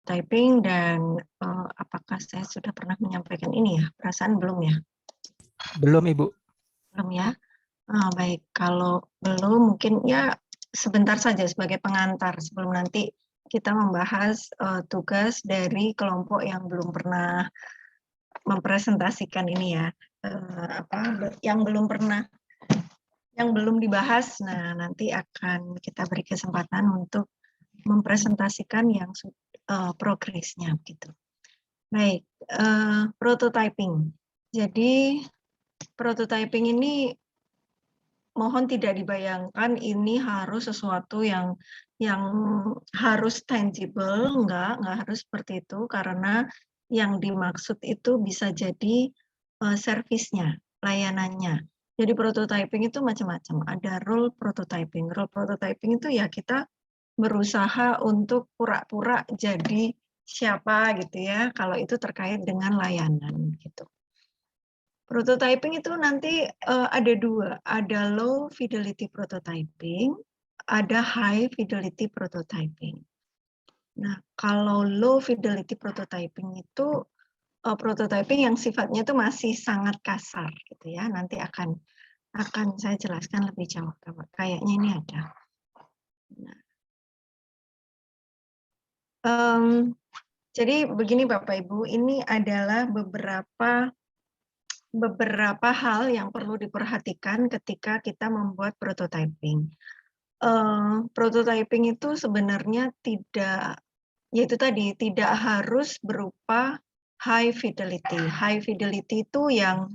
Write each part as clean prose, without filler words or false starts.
prototyping dan apakah saya sudah pernah menyampaikan ini ya? Perasaan belum ya? Belum, Ibu. Belum ya? Baik, kalau belum mungkin ya sebentar saja sebagai pengantar sebelum nanti kita membahas tugas dari kelompok yang belum pernah mempresentasikan ini ya, yang belum dibahas. Nah, nanti akan kita beri kesempatan untuk mempresentasikan yang progresnya gitu. Baik, prototyping. Jadi prototyping ini mohon tidak dibayangkan ini harus sesuatu yang harus tangible, enggak harus seperti itu, karena yang dimaksud itu bisa jadi servisnya, layanannya. Jadi prototyping itu macam-macam, ada role prototyping. Role prototyping itu ya kita berusaha untuk pura-pura jadi siapa gitu ya, kalau itu terkait dengan layanan gitu. Prototyping itu nanti ada dua, ada low fidelity prototyping, ada high fidelity prototyping. Nah, kalau low fidelity prototyping itu prototyping yang sifatnya itu masih sangat kasar gitu ya. Nanti akan saya jelaskan lebih jauh. Kayaknya ini ada. Jadi begini Bapak Ibu, ini adalah beberapa hal yang perlu diperhatikan ketika kita membuat prototyping. Prototyping itu sebenarnya tidak harus berupa high fidelity. High fidelity itu yang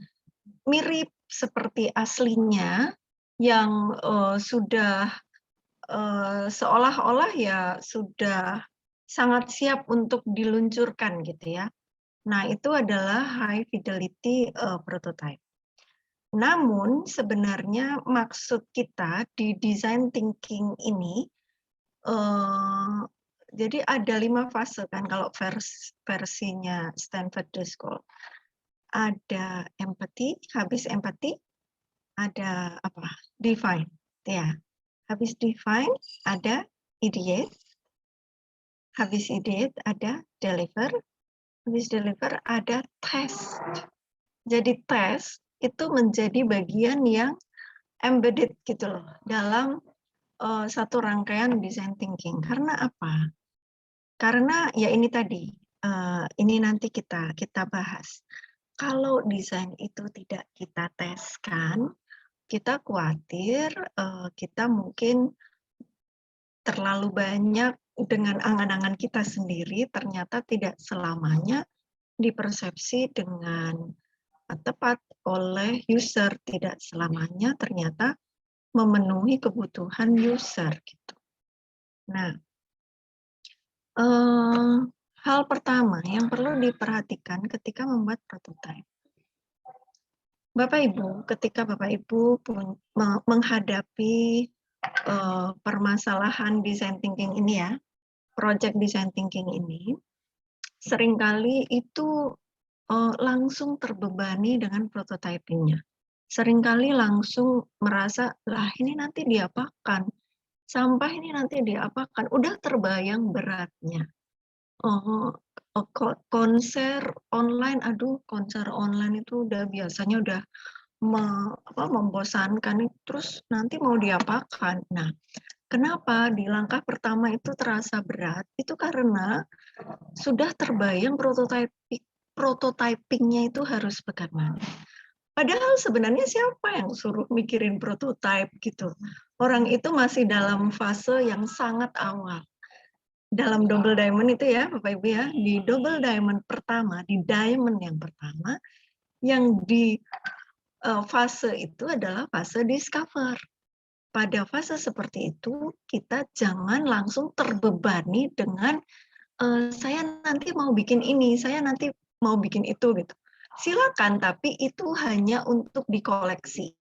mirip seperti aslinya, yang sudah seolah-olah ya sudah sangat siap untuk diluncurkan gitu ya. Nah, itu adalah high fidelity prototype. Namun sebenarnya maksud kita di design thinking ini, jadi ada 5 fase kan kalau versinya Stanford School. Ada empathy, habis empathy, ada apa? Define, ya. Habis define ada ideate, habis ideate ada deliver, habis deliver ada test. Jadi test itu menjadi bagian yang embedded gitu loh dalam satu rangkaian design thinking. Karena apa? Karena ya ini tadi, ini nanti kita bahas. Kalau desain itu tidak kita teskan, kita khawatir kita mungkin terlalu banyak dengan angan-angan kita sendiri, ternyata tidak selamanya dipersepsi dengan tepat oleh user, tidak selamanya ternyata memenuhi kebutuhan user gitu. Nah, hal pertama yang perlu diperhatikan ketika membuat prototype. Bapak Ibu, ketika Bapak Ibu menghadapi permasalahan design thinking ini ya, project design thinking ini, seringkali itu langsung terbebani dengan prototyping-nya. Seringkali langsung merasa, lah ini nanti diapakan? Sampah ini nanti diapakan? Udah terbayang beratnya. Konser online, aduh konser online itu udah biasanya udah membosankan, terus nanti mau diapakan? Nah, kenapa di langkah pertama itu terasa berat? Itu karena sudah terbayang prototypingnya itu harus bagaimana. Padahal sebenarnya siapa yang suruh mikirin prototype gitu? Orang itu masih dalam fase yang sangat awal. Dalam double diamond itu ya Bapak Ibu ya, di double diamond pertama, di diamond yang pertama, yang di fase itu adalah fase discover. Pada fase seperti itu, kita jangan langsung terbebani dengan saya nanti mau bikin ini, saya nanti mau bikin itu gitu. Silakan, tapi itu hanya untuk dikoleksi.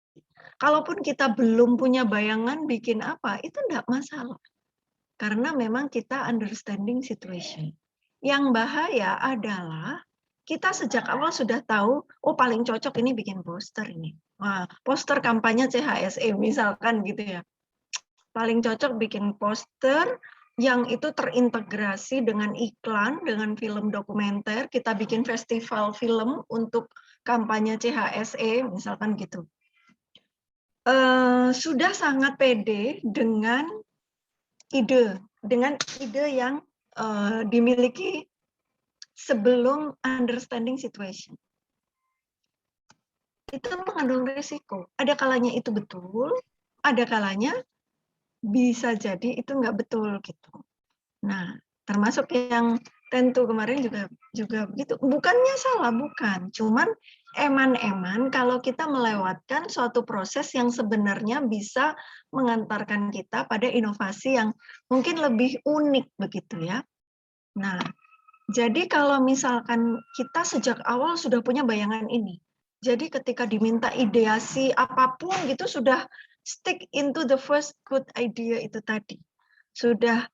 Kalaupun kita belum punya bayangan bikin apa, itu enggak masalah. Karena memang kita understanding situation. Yang bahaya adalah kita sejak awal sudah tahu, oh paling cocok ini bikin poster ini. Wah, poster kampanye CHSE misalkan gitu ya. Paling cocok bikin poster yang itu terintegrasi dengan iklan, dengan film dokumenter, kita bikin festival film untuk kampanye CHSE, misalkan gitu. Sudah sangat pede dengan ide yang dimiliki sebelum understanding situation. Itu mengandung risiko. Ada kalanya itu betul, ada kalanya bisa jadi itu nggak betul gitu. Nah, termasuk yang tentu kemarin juga begitu. Bukannya salah, bukan. Cuman eman-eman kalau kita melewatkan suatu proses yang sebenarnya bisa mengantarkan kita pada inovasi yang mungkin lebih unik begitu ya. Nah, jadi kalau misalkan kita sejak awal sudah punya bayangan ini, jadi ketika diminta ideasi apapun gitu sudah stick into the first good idea itu tadi. Sudah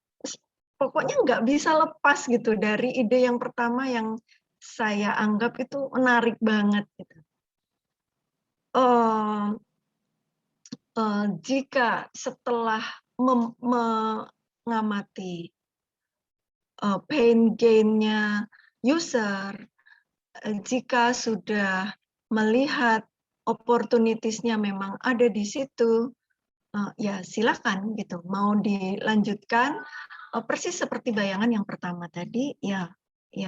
pokoknya nggak bisa lepas gitu dari ide yang pertama yang saya anggap itu menarik banget gitu. Jika setelah mengamati pain gain-nya user, jika sudah melihat opportunities-nya memang ada di situ, ya silakan gitu. Mau dilanjutkan persis seperti bayangan yang pertama tadi, ya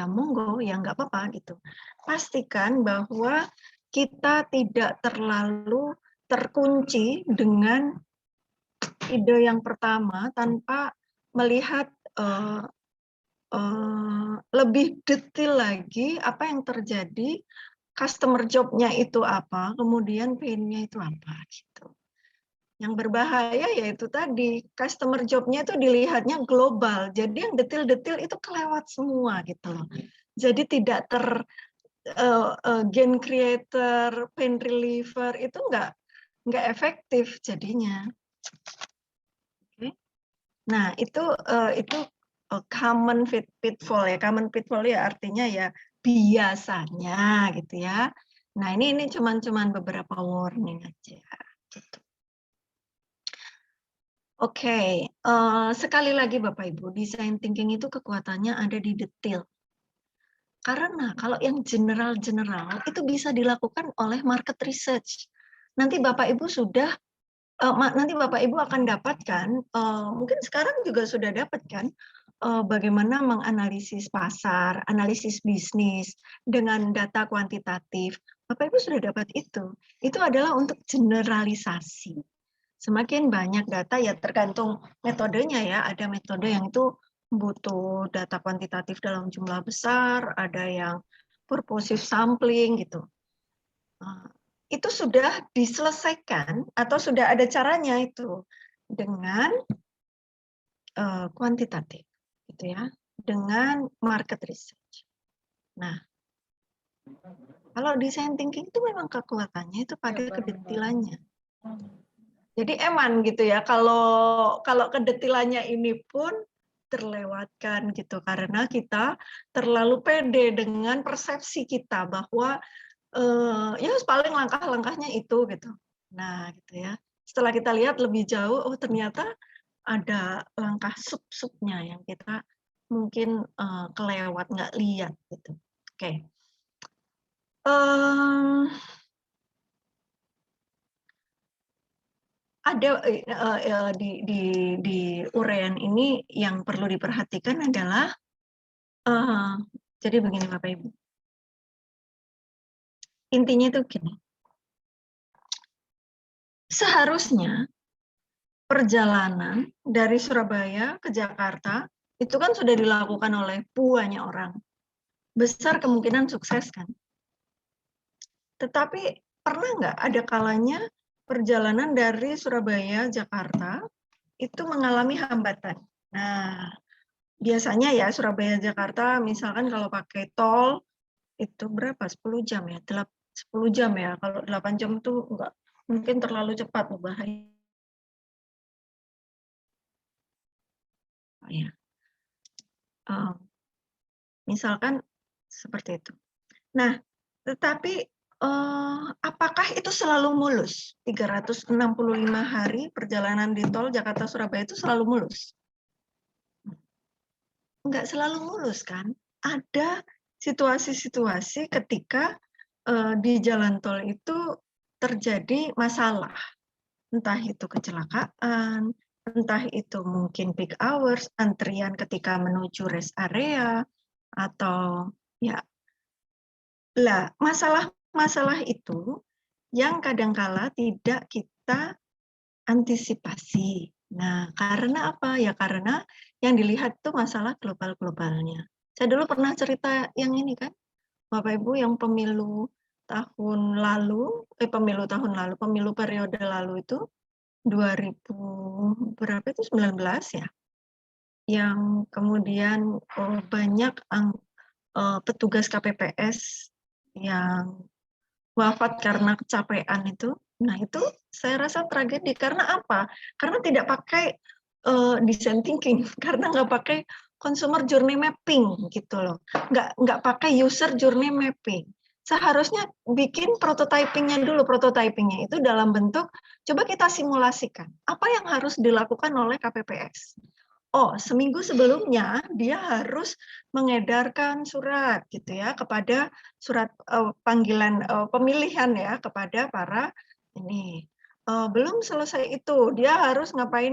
monggo, ya nggak apa-apa gitu. Pastikan bahwa kita tidak terlalu terkunci dengan ide yang pertama tanpa melihat lebih detail lagi apa yang terjadi, customer job-nya itu apa, kemudian pain-nya itu apa gitu. Yang berbahaya yaitu tadi, customer job-nya itu dilihatnya global, jadi yang detail-detail itu kelewat semua gitu loh. Jadi tidak gain creator, pain reliever itu nggak efektif jadinya. Okay. Nah itu common pitfall ya, common pitfall ya artinya ya biasanya gitu ya. Nah ini cuman beberapa warning aja. Gitu. Oke, sekali lagi Bapak Ibu, design thinking itu kekuatannya ada di detail. Karena kalau yang general itu bisa dilakukan oleh market research. Nanti Bapak Ibu akan dapatkan, mungkin sekarang juga sudah dapat kan, bagaimana menganalisis pasar, analisis bisnis dengan data kuantitatif. Bapak Ibu sudah dapat itu. Itu adalah untuk generalisasi. Semakin banyak data ya tergantung metodenya ya. Ada metode yang itu butuh data kuantitatif dalam jumlah besar, ada yang purposive sampling gitu. Itu sudah diselesaikan atau sudah ada caranya itu dengan kuantitatif, gitu ya, dengan market research. Nah, kalau design thinking itu memang kekuatannya itu pada kedetilannya. Jadi eman gitu ya, kalau kedetilannya ini pun terlewatkan gitu karena kita terlalu pede dengan persepsi kita bahwa ya paling langkah-langkahnya itu gitu. Nah, gitu ya. Setelah kita lihat lebih jauh, oh ternyata ada langkah sub-subnya yang kita mungkin kelewat nggak lihat gitu. Oke. Ada di uraian ini yang perlu diperhatikan adalah jadi begini Bapak Ibu. Intinya itu gini. Seharusnya perjalanan dari Surabaya ke Jakarta itu kan sudah dilakukan oleh banyak orang. Besar kemungkinan sukses kan. Tetapi pernah nggak ada kalanya perjalanan dari Surabaya Jakarta itu mengalami hambatan. Nah, biasanya ya Surabaya Jakarta misalkan kalau pakai tol itu berapa? 10 jam ya? 10 jam ya. Kalau 8 jam itu enggak mungkin terlalu cepat, bahaya. Ya. Misalkan seperti itu. Nah, tetapi apakah itu selalu mulus? 365 hari perjalanan di tol Jakarta-Surabaya itu selalu mulus? nggak selalu mulus kan. Ada situasi-situasi ketika di jalan tol itu terjadi masalah, entah itu kecelakaan, entah itu mungkin peak hours, antrian ketika menuju rest area, atau ya, lah masalah-masalah itu yang kadangkala tidak kita antisipasi. Nah, karena apa? Ya karena yang dilihat itu masalah global-globalnya. Saya dulu pernah cerita yang ini kan, Bapak Ibu, yang pemilu tahun lalu, pemilu periode lalu itu 2000 berapa itu 19 ya, yang kemudian banyak petugas KPPS yang wafat karena kecapean itu. Nah, itu saya rasa tragedi. Karena apa? Karena tidak pakai design thinking, karena nggak pakai consumer journey mapping gitu loh. Nggak pakai user journey mapping. Seharusnya bikin prototyping-nya dulu. Prototyping-nya itu dalam bentuk, coba kita simulasikan. Apa yang harus dilakukan oleh KPPS? Oh, seminggu sebelumnya dia harus mengedarkan surat gitu ya, kepada surat panggilan pemilihan ya, kepada para ini. Belum selesai itu, dia harus ngapain,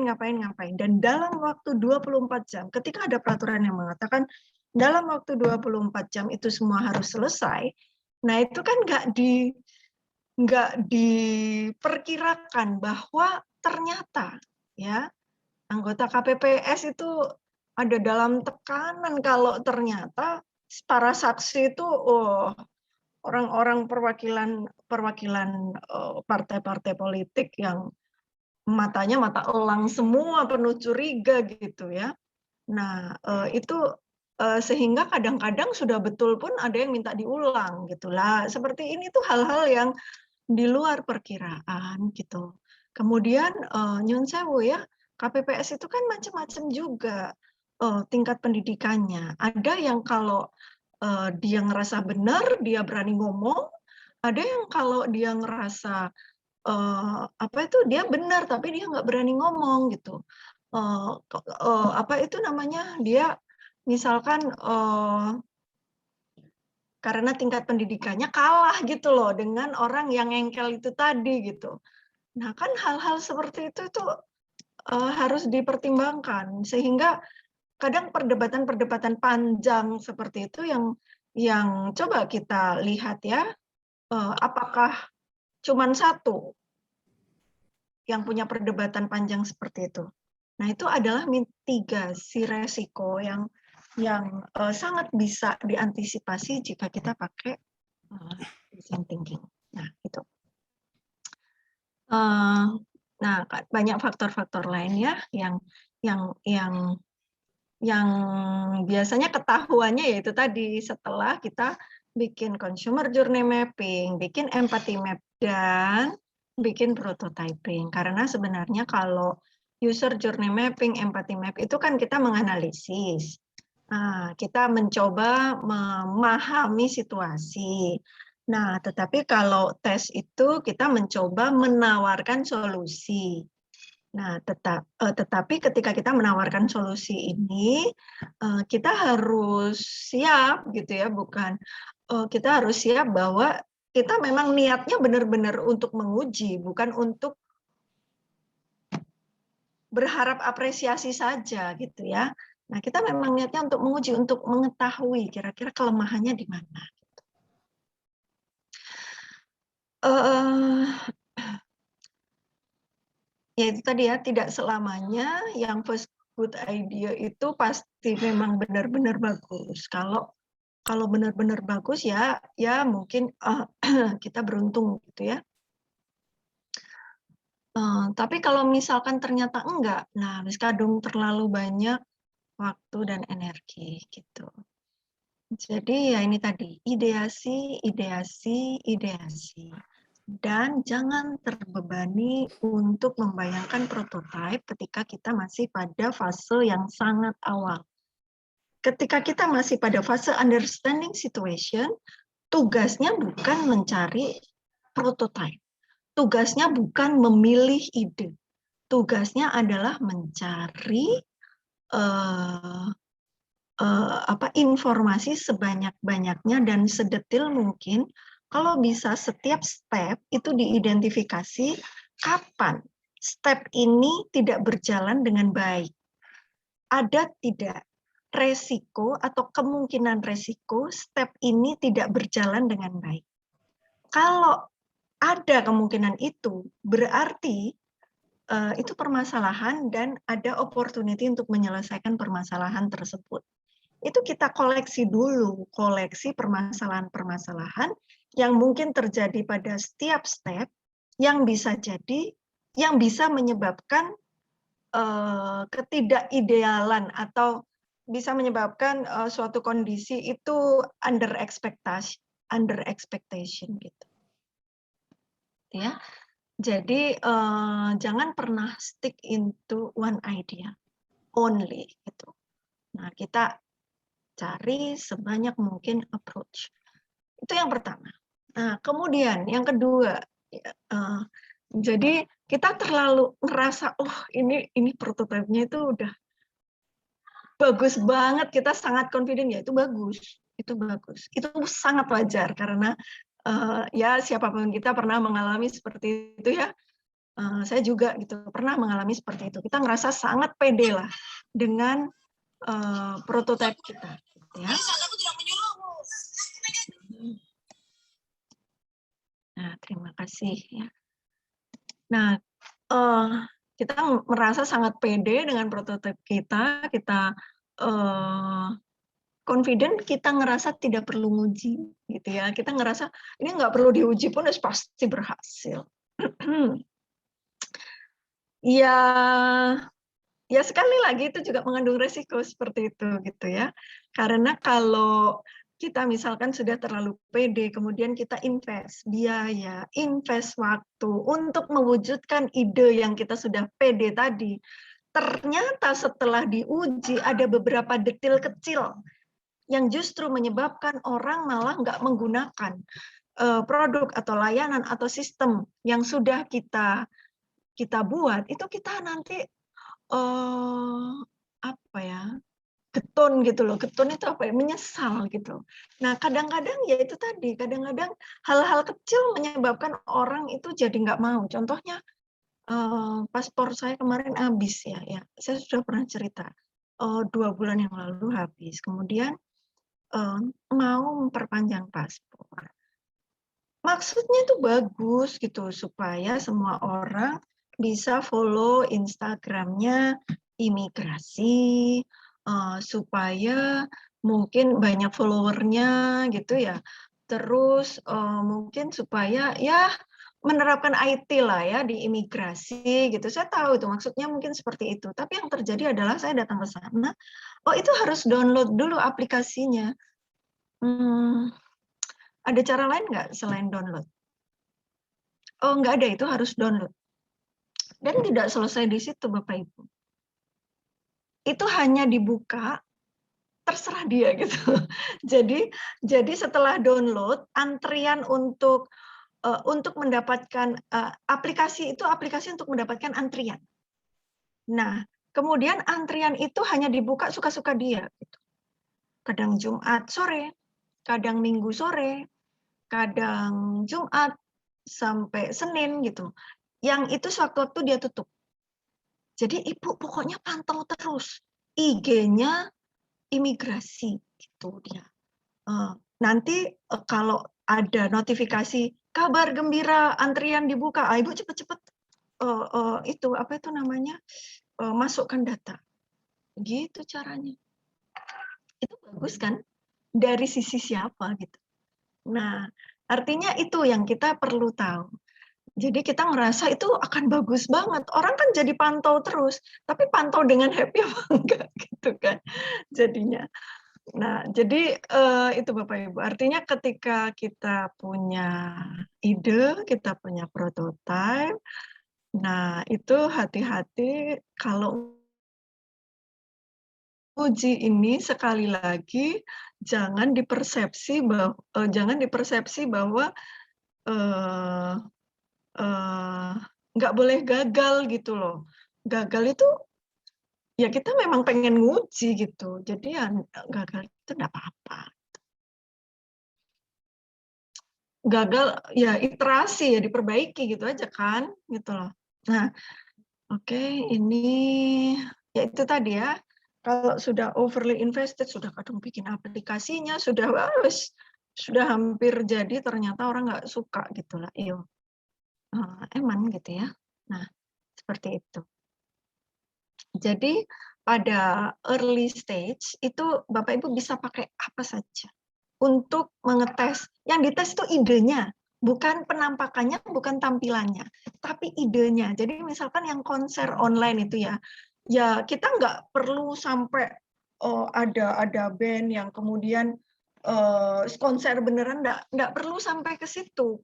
dan dalam waktu 24 jam, ketika ada peraturan yang mengatakan dalam waktu 24 jam itu semua harus selesai, nah itu kan nggak diperkirakan bahwa ternyata ya anggota KPPS itu ada dalam tekanan kalau ternyata para saksi itu orang-orang perwakilan partai-partai politik yang matanya mata elang semua, penuh curiga gitu ya. Nah, itu sehingga kadang-kadang sudah betul pun ada yang minta diulang gitulah. Seperti ini tuh hal-hal yang di luar perkiraan gitu. Kemudian nyun sewu ya, KPPS itu kan macam-macam juga tingkat pendidikannya. Ada yang kalau dia ngerasa benar, dia berani ngomong. Ada yang kalau dia ngerasa apa itu dia benar tapi dia nggak berani ngomong gitu. Apa itu namanya? Dia misalkan karena tingkat pendidikannya kalah gitu loh dengan orang yang engkel itu tadi gitu. Nah kan hal-hal seperti itu harus dipertimbangkan sehingga kadang perdebatan-perdebatan panjang seperti itu yang coba kita lihat ya, apakah cuman satu yang punya perdebatan panjang seperti itu. Nah itu adalah mitigasi resiko yang sangat bisa diantisipasi jika kita pakai design thinking. Nah itu. Nah banyak faktor-faktor lain ya yang biasanya ketahuannya yaitu tadi setelah kita bikin consumer journey mapping, bikin empathy map, dan bikin prototyping. Karena sebenarnya kalau user journey mapping, empathy map itu kan kita menganalisis. Nah, kita mencoba memahami situasi. Nah, tetapi kalau tes itu kita mencoba menawarkan solusi. Nah, tetapi ketika kita menawarkan solusi ini, kita harus siap gitu ya, kita harus siap bahwa kita memang niatnya benar-benar untuk menguji, bukan untuk berharap apresiasi saja gitu ya. Nah, kita memang niatnya untuk menguji, untuk mengetahui kira-kira kelemahannya di mana. Ya itu tadi ya, tidak selamanya yang first good idea itu pasti memang benar-benar bagus. Kalau benar-benar bagus ya mungkin kita beruntung gitu ya. Tapi kalau misalkan ternyata enggak, nah habis kadung terlalu banyak waktu dan energi gitu. Jadi ya ini tadi, ideasi, ideasi, ideasi. Dan jangan terbebani untuk membayangkan prototipe ketika kita masih pada fase yang sangat awal. Ketika kita masih pada fase understanding situation, tugasnya bukan mencari prototipe. Tugasnya bukan memilih ide. Tugasnya adalah mencari informasi sebanyak-banyaknya dan sedetil mungkin. Kalau bisa setiap step itu diidentifikasi kapan step ini tidak berjalan dengan baik. Ada tidak resiko atau kemungkinan resiko step ini tidak berjalan dengan baik. Kalau ada kemungkinan itu, berarti itu permasalahan dan ada opportunity untuk menyelesaikan permasalahan tersebut. Itu kita koleksi dulu, koleksi permasalahan-permasalahan yang mungkin terjadi pada setiap step yang bisa menyebabkan ketidakidealan atau bisa menyebabkan suatu kondisi itu under expectation gitu. Ya. Jadi jangan pernah stick into one idea only gitu. Nah, kita cari sebanyak mungkin approach. Itu yang pertama. Nah, kemudian yang kedua, jadi kita terlalu ngerasa, oh ini prototipenya itu udah bagus banget, kita sangat confident, ya itu bagus. Itu sangat wajar karena ya siapapun kita pernah mengalami seperti itu ya. Saya juga gitu pernah mengalami seperti itu. Kita ngerasa sangat pede lah dengan prototipe kita. Ya. Nah, terima kasih ya. Nah, kita merasa sangat pede dengan prototipe kita. Kita confident, kita ngerasa tidak perlu nguji, gitu ya. Kita ngerasa ini nggak perlu diuji pun pasti berhasil. Ya sekali lagi itu juga mengandung resiko seperti itu gitu ya. Karena kalau kita misalkan sudah terlalu pede, kemudian kita invest biaya, invest waktu untuk mewujudkan ide yang kita sudah pede tadi, ternyata setelah diuji ada beberapa detail kecil yang justru menyebabkan orang malah nggak menggunakan produk atau layanan atau sistem yang sudah kita buat, itu kita nanti apa ya, getun gitu loh. Getun itu apa ya? Menyesal gitu. Nah, kadang-kadang ya itu tadi, kadang-kadang hal-hal kecil menyebabkan orang itu jadi nggak mau. Contohnya paspor saya kemarin habis ya. Saya sudah pernah cerita. 2 bulan yang lalu habis. Kemudian mau memperpanjang paspor. Maksudnya itu bagus gitu supaya semua orang bisa follow Instagramnya imigrasi, supaya mungkin banyak followernya gitu ya. Terus mungkin supaya ya menerapkan IT lah ya di imigrasi gitu. Saya tahu itu maksudnya mungkin seperti itu. Tapi yang terjadi adalah saya datang ke sana, oh itu harus download dulu aplikasinya. Ada cara lain nggak selain download? Oh, nggak ada, itu harus download. Dan tidak selesai di situ, Bapak Ibu. Itu hanya dibuka, terserah dia gitu. Jadi setelah download, antrian untuk mendapatkan aplikasi untuk mendapatkan antrian. Nah, kemudian antrian itu hanya dibuka suka-suka dia. Gitu. Kadang Jumat sore, kadang Minggu sore, kadang Jumat sampai Senin gitu. Yang itu sewaktu-waktu dia tutup. Jadi Ibu pokoknya pantau terus IG-nya imigrasi gitu dia. Nanti kalau ada notifikasi kabar gembira antrian dibuka, Ibu cepet-cepet itu apa itu namanya masukkan data. Gitu caranya. Itu bagus kan? Dari sisi siapa gitu. Nah, artinya itu yang kita perlu tahu. Jadi kita ngerasa itu akan bagus banget. Orang kan jadi pantau terus, tapi pantau dengan happy apa enggak gitu kan jadinya. Nah, jadi itu Bapak Ibu. Artinya ketika kita punya ide, kita punya prototipe, nah itu hati-hati kalau uji ini sekali lagi jangan dipersepsi bahwa nggak boleh gagal gitu loh. Gagal itu ya kita memang pengen nguji gitu. Jadi ya gagal itu enggak apa-apa. Gagal ya iterasi, ya diperbaiki gitu aja kan, gitu loh. Nah, oke, ini ya itu tadi ya, kalau sudah overly invested, sudah kadang bikin aplikasinya, sudah sudah hampir jadi ternyata orang nggak suka gitu lah, iyo. Eman gitu ya. Nah, seperti itu. Jadi pada early stage itu Bapak Ibu bisa pakai apa saja untuk mengetes. Yang dites itu idenya, bukan penampakannya, bukan tampilannya, tapi idenya. Jadi misalkan yang konser online itu ya, ya kita nggak perlu sampai ada band yang kemudian konser beneran, nggak perlu sampai ke situ.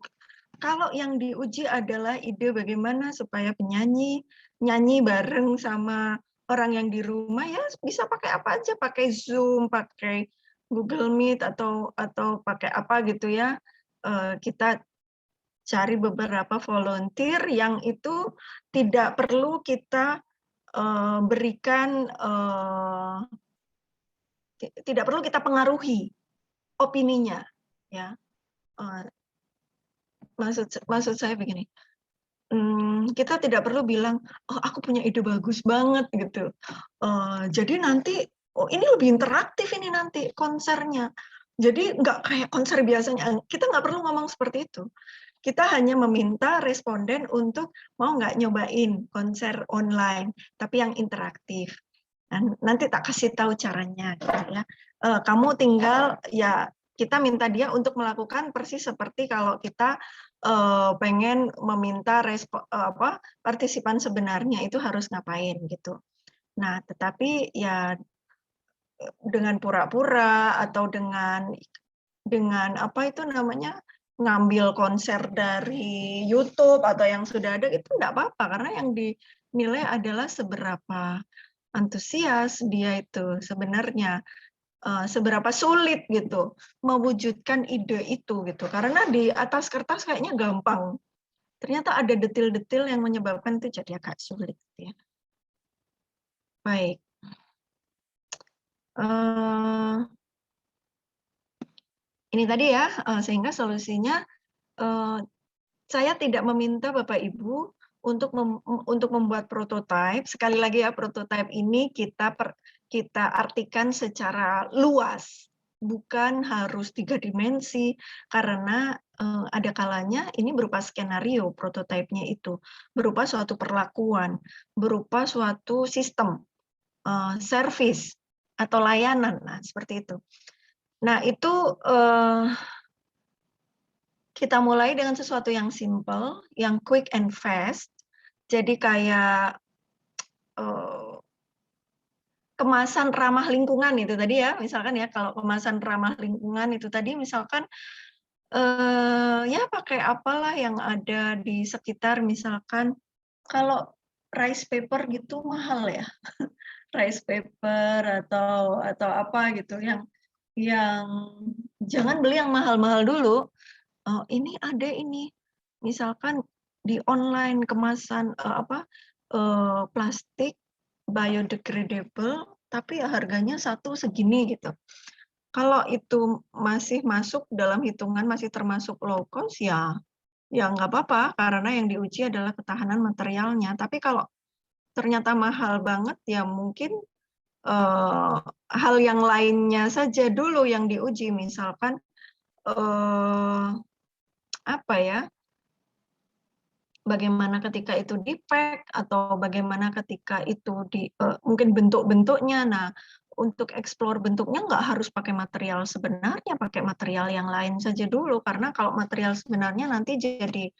Kalau yang diuji adalah ide bagaimana supaya penyanyi nyanyi bareng sama orang yang di rumah, ya bisa pakai apa aja, pakai Zoom, pakai Google Meet atau pakai apa gitu ya. Kita cari beberapa volunteer yang itu tidak perlu kita berikan tidak perlu kita pengaruhi opininya, ya. Maksud saya begini, kita tidak perlu bilang, "Oh, aku punya ide bagus banget," gitu. Jadi nanti, "Oh, ini lebih interaktif ini nanti konsernya." Jadi nggak kayak konser biasanya, kita nggak perlu ngomong seperti itu. Kita hanya meminta responden untuk mau nggak nyobain konser online, tapi yang interaktif. Nanti tak kasih tahu caranya, gitu ya. Kamu tinggal ya kita minta dia untuk melakukan persis seperti kalau kita pengen meminta partisipan sebenarnya itu harus ngapain gitu. Nah, tetapi ya dengan pura-pura atau dengan apa itu namanya, ngambil konser dari YouTube atau yang sudah ada itu enggak apa-apa, karena yang dinilai adalah seberapa antusias dia itu sebenarnya, seberapa sulit gitu mewujudkan ide itu gitu. Karena di atas kertas kayaknya gampang, ternyata ada detil-detil yang menyebabkan itu jadi agak sulit gitu ya. Baik. Ini tadi ya, sehingga solusinya, saya tidak meminta Bapak Ibu untuk membuat prototipe. Sekali lagi ya, prototipe ini kita artikan secara luas, bukan harus 3 dimensi, karena ada kalanya ini berupa skenario prototipenya itu, berupa suatu perlakuan, berupa suatu sistem, service atau layanan, nah seperti itu. Nah itu kita mulai dengan sesuatu yang simple, yang quick and fast. Jadi kayak kemasan ramah lingkungan itu tadi ya, misalkan ya kalau kemasan ramah lingkungan itu tadi misalkan ya pakai apalah yang ada di sekitar, misalkan kalau rice paper gitu mahal ya. Rice paper atau apa gitu yang jangan beli yang mahal-mahal dulu. Ini ada ini, misalkan di online kemasan plastik biodegradable, tapi harganya satu segini gitu. Kalau itu masih masuk dalam hitungan, masih termasuk low cost, ya nggak apa-apa, karena yang diuji adalah ketahanan materialnya. Tapi kalau ternyata mahal banget, ya mungkin hal yang lainnya saja dulu yang diuji, misalkan apa ya, bagaimana ketika itu di-pack atau bagaimana ketika itu mungkin bentuk-bentuknya. Nah, untuk explore bentuknya nggak harus pakai material sebenarnya, pakai material yang lain saja dulu, karena kalau material sebenarnya nanti jadi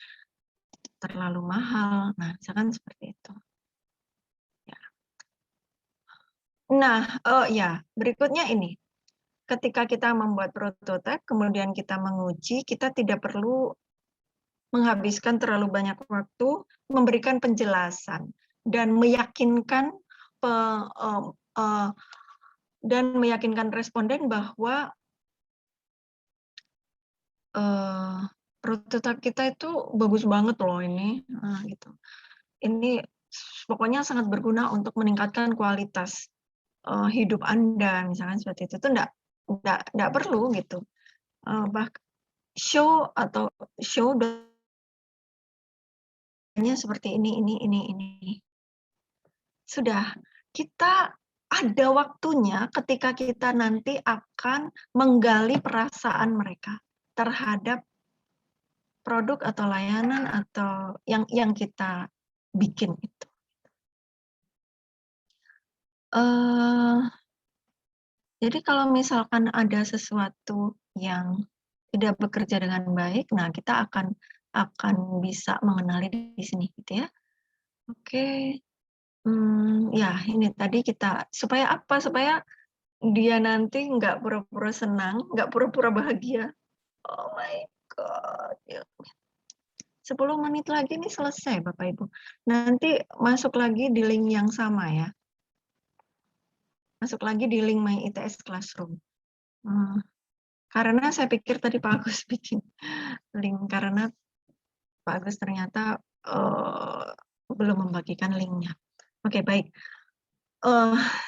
terlalu mahal. Nah, misalkan seperti itu. Ya. Nah, ya, berikutnya ini. Ketika kita membuat prototipe, kemudian kita menguji, kita tidak perlu menghabiskan terlalu banyak waktu memberikan penjelasan dan meyakinkan responden bahwa prototipe kita itu bagus banget loh ini, gitu. Ini pokoknya sangat berguna untuk meningkatkan kualitas hidup Anda, misalkan seperti itu enggak perlu gitu. Show atau show seperti ini. Sudah, kita ada waktunya ketika kita nanti akan menggali perasaan mereka terhadap produk atau layanan atau yang kita bikin itu. Jadi kalau misalkan ada sesuatu yang tidak bekerja dengan baik, nah kita akan bisa mengenali di sini gitu ya. Oke, ya ini tadi kita supaya apa? Supaya dia nanti nggak pura-pura senang, nggak pura-pura bahagia. Oh my God, ya. 10 menit lagi nih selesai Bapak Ibu. Nanti masuk lagi di link yang sama ya. Masuk lagi di link My ITS Classroom. Karena saya pikir tadi Pak Agus bikin link, karena Pak Agus ternyata belum membagikan linknya. Oke, baik.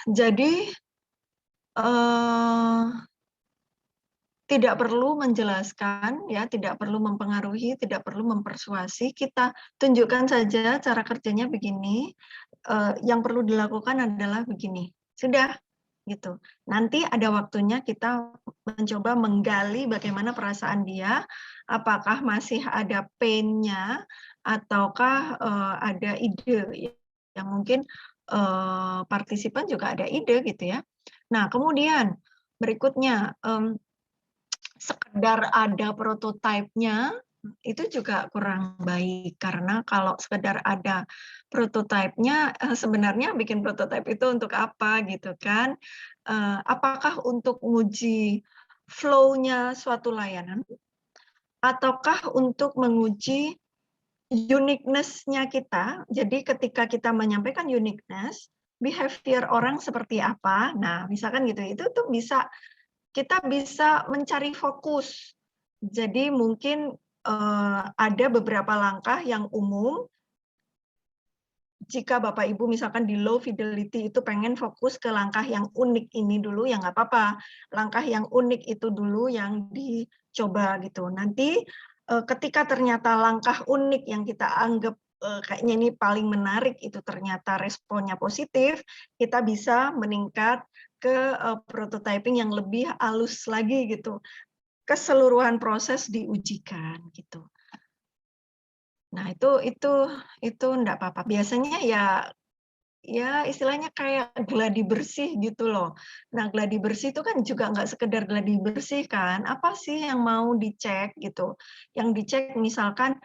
Jadi tidak perlu menjelaskan, ya, tidak perlu mempengaruhi, tidak perlu mempersuasi. Kita tunjukkan saja cara kerjanya begini. Yang perlu dilakukan adalah begini. Sudah, gitu. Nanti ada waktunya kita mencoba menggali bagaimana perasaan dia, apakah masih ada pain-nya, ataukah ada ide yang mungkin partisipan juga ada ide gitu ya. Nah, kemudian berikutnya sekedar ada prototipenya itu juga kurang baik, karena kalau sekedar ada prototipenya sebenarnya bikin prototipe itu untuk apa gitu kan? Apakah untuk menguji flow-nya suatu layanan, ataukah untuk menguji uniqueness-nya kita? Jadi ketika kita menyampaikan uniqueness, behavior orang seperti apa? Nah, misalkan gitu, itu tuh kita bisa mencari fokus. Jadi mungkin ada beberapa langkah yang umum. Jika Bapak Ibu misalkan di low fidelity itu pengen fokus ke langkah yang unik ini dulu, ya nggak apa-apa. Langkah yang unik itu dulu yang dicoba gitu. Nanti ketika ternyata langkah unik yang kita anggap kayaknya ini paling menarik itu ternyata responnya positif, kita bisa meningkat ke prototyping yang lebih halus lagi gitu. Keseluruhan proses diujikan gitu. Nah, itu enggak apa-apa. Biasanya ya istilahnya kayak gladi bersih gitu loh. Nah, gladi bersih itu kan juga nggak sekedar gladi bersih kan, apa sih yang mau dicek gitu. Yang dicek misalkan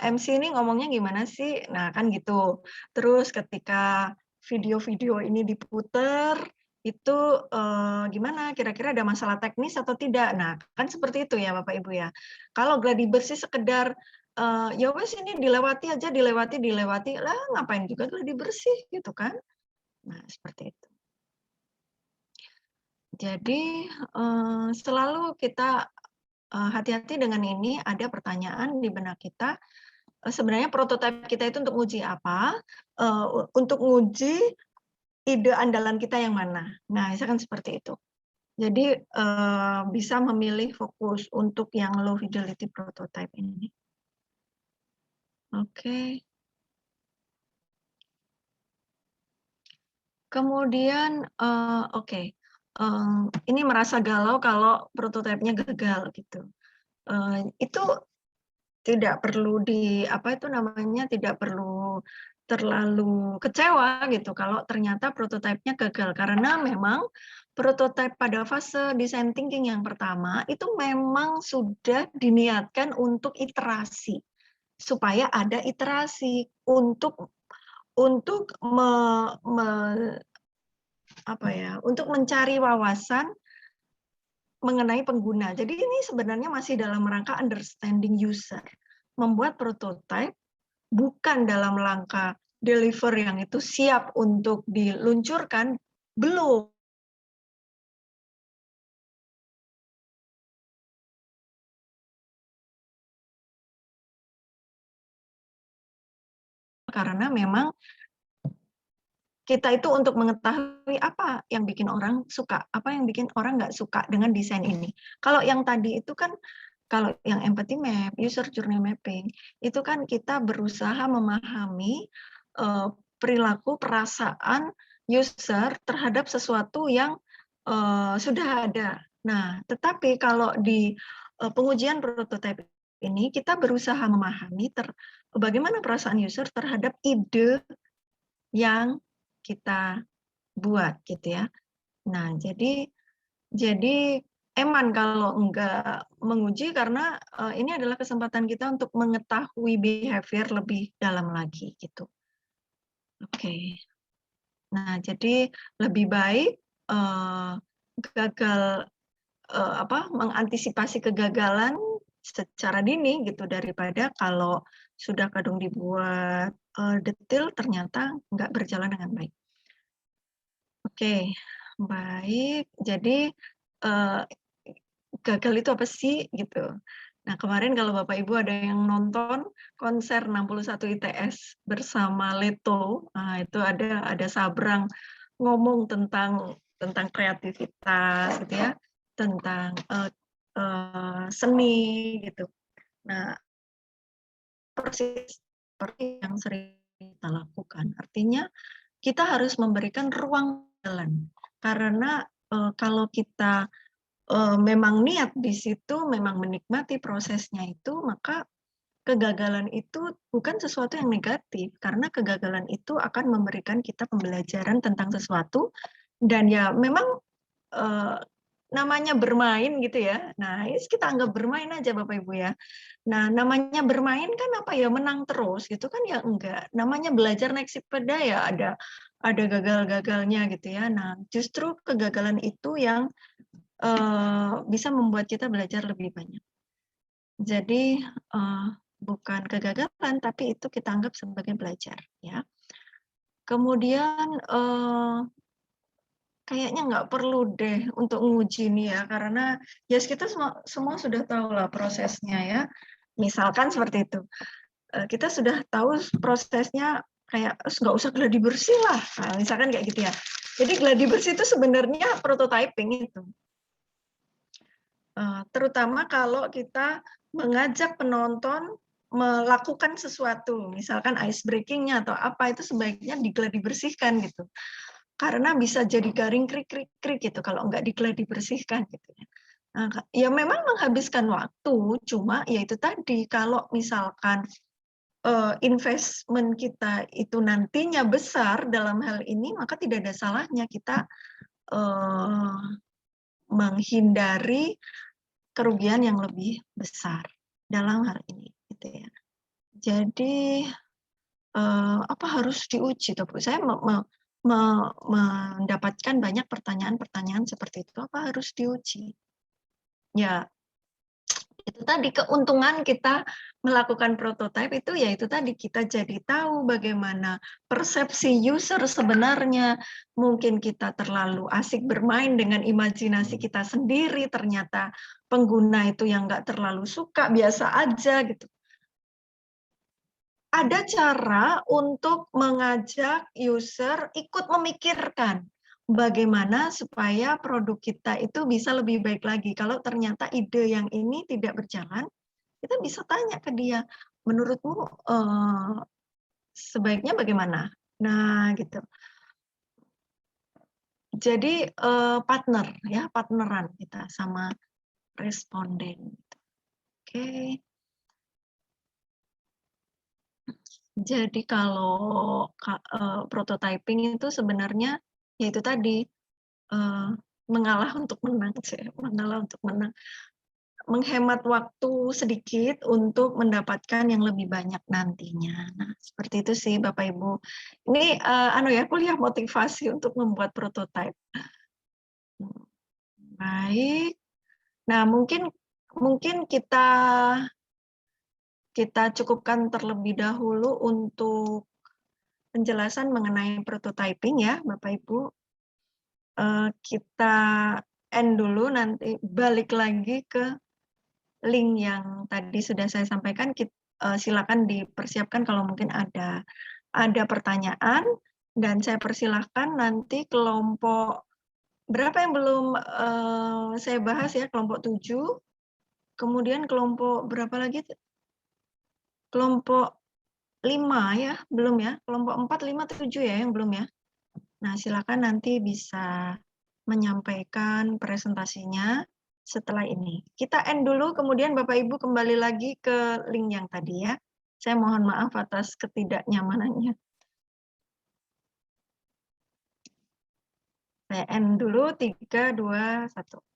MC ini ngomongnya gimana sih? Nah, kan gitu. Terus ketika video-video ini diputer, itu gimana kira-kira ada masalah teknis atau tidak? Nah, kan seperti itu ya Bapak Ibu ya. Kalau gladi bersih sekedar ya wes ini dilewati aja, dilewati, lah ngapain juga gladi bersih gitu kan. Nah, seperti itu. Jadi selalu kita hati-hati dengan ini, ada pertanyaan di benak kita, sebenarnya prototipe kita itu untuk uji apa, untuk nguji ide andalan kita yang mana. Nah, misalkan seperti itu. Jadi bisa memilih fokus untuk yang low fidelity prototype ini. Oke. Kemudian, oke, ini merasa galau kalau prototipenya gagal gitu. Itu tidak perlu apa itu namanya, tidak perlu terlalu kecewa gitu kalau ternyata prototipenya gagal. Karena memang prototipe pada fase design thinking yang pertama itu memang sudah diniatkan untuk iterasi. Supaya ada iterasi untuk untuk mencari wawasan mengenai pengguna. Jadi ini sebenarnya masih dalam rangka understanding user. Membuat prototype bukan dalam rangka deliver yang itu siap untuk diluncurkan, belum. karena memang kita itu untuk mengetahui apa yang bikin orang suka, apa yang bikin orang nggak suka dengan desain ini. Kalau yang tadi itu kan, kalau yang empathy map, user journey mapping, itu kan kita berusaha memahami perilaku, perasaan user terhadap sesuatu yang sudah ada. Nah, tetapi kalau di pengujian prototipe ini kita berusaha memahami bagaimana perasaan user terhadap ide yang kita buat gitu ya. Nah, jadi eman kalau enggak menguji karena ini adalah kesempatan kita untuk mengetahui behavior lebih dalam lagi gitu. Oke. Nah, jadi lebih baik gagal mengantisipasi kegagalan secara dini gitu daripada kalau sudah kadung dibuat detail ternyata nggak berjalan dengan baik. Oke, baik. Jadi, gagal itu apa sih, gitu. Nah, kemarin kalau Bapak Ibu ada yang nonton konser 61 ITS bersama Leto, itu ada Sabrang ngomong tentang kreativitas gitu ya, tentang, seni gitu. Nah, persis seperti yang sering kita lakukan. Artinya kita harus memberikan ruang jalan. Karena kalau kita memang niat di situ, memang menikmati prosesnya itu, maka kegagalan itu bukan sesuatu yang negatif, karena kegagalan itu akan memberikan kita pembelajaran tentang sesuatu, dan ya memang namanya bermain gitu ya. Nah, ini kita anggap bermain aja Bapak Ibu ya. Nah, namanya bermain kan apa ya, menang terus gitu kan ya enggak. Namanya belajar naik sepeda ya ada gagal-gagalnya gitu ya. Nah, justru kegagalan itu yang bisa membuat kita belajar lebih banyak. Jadi bukan kegagalan, tapi itu kita anggap sebagai belajar ya. Kemudian kayaknya nggak perlu deh untuk nguji nih ya, karena ya kita semua sudah tahu lah prosesnya ya. Misalkan seperti itu, kita sudah tahu prosesnya kayak nggak usah gladi bersih lah, nah, misalkan kayak gitu ya. Jadi gladi bersih itu sebenarnya prototyping itu. Terutama kalau kita mengajak penonton melakukan sesuatu, misalkan ice breaking-nya atau apa, itu sebaiknya digladi bersihkan gitu. Karena bisa jadi garing krik-krik-krik gitu kalau nggak digladi bersihkan gitu ya. Nah, ya memang menghabiskan waktu, cuma ya itu tadi, kalau misalkan investment kita itu nantinya besar dalam hal ini, maka tidak ada salahnya kita menghindari kerugian yang lebih besar dalam hal ini gitu ya. Jadi apa harus diuji tuh Bu? Saya mendapatkan banyak pertanyaan-pertanyaan seperti itu, apa harus diuji? Ya, itu tadi keuntungan kita melakukan prototipe itu ya itu tadi, kita jadi tahu bagaimana persepsi user sebenarnya. Mungkin kita terlalu asik bermain dengan imajinasi kita sendiri, ternyata pengguna itu yang nggak terlalu suka, biasa aja gitu. Ada cara untuk mengajak user ikut memikirkan bagaimana supaya produk kita itu bisa lebih baik lagi. Kalau ternyata ide yang ini tidak berjalan, kita bisa tanya ke dia, menurutmu sebaiknya bagaimana? Nah, gitu. Jadi partner ya, partneran kita sama responden. Oke. Jadi kalau prototyping itu sebenarnya ya itu tadi, mengalah untuk menang, mengalah untuk menang. Menghemat waktu sedikit untuk mendapatkan yang lebih banyak nantinya. Nah, seperti itu sih Bapak Ibu. Ini kuliah motivasi untuk membuat prototipe. Baik. Nah, mungkin kita cukupkan terlebih dahulu untuk penjelasan mengenai prototyping ya, Bapak Ibu. Kita end dulu, nanti balik lagi ke link yang tadi sudah saya sampaikan. Silakan dipersiapkan kalau mungkin ada ada pertanyaan dan saya persilahkan nanti kelompok berapa yang belum saya bahas ya, kelompok 7, kemudian kelompok berapa lagi? Kelompok 5 ya, belum ya? Kelompok 4, 5, 7 ya yang belum ya? Nah, silakan nanti bisa menyampaikan presentasinya setelah ini. Kita end dulu, kemudian Bapak Ibu kembali lagi ke link yang tadi ya. Saya mohon maaf atas ketidaknyamanannya. Saya end dulu, 3, 2, 1.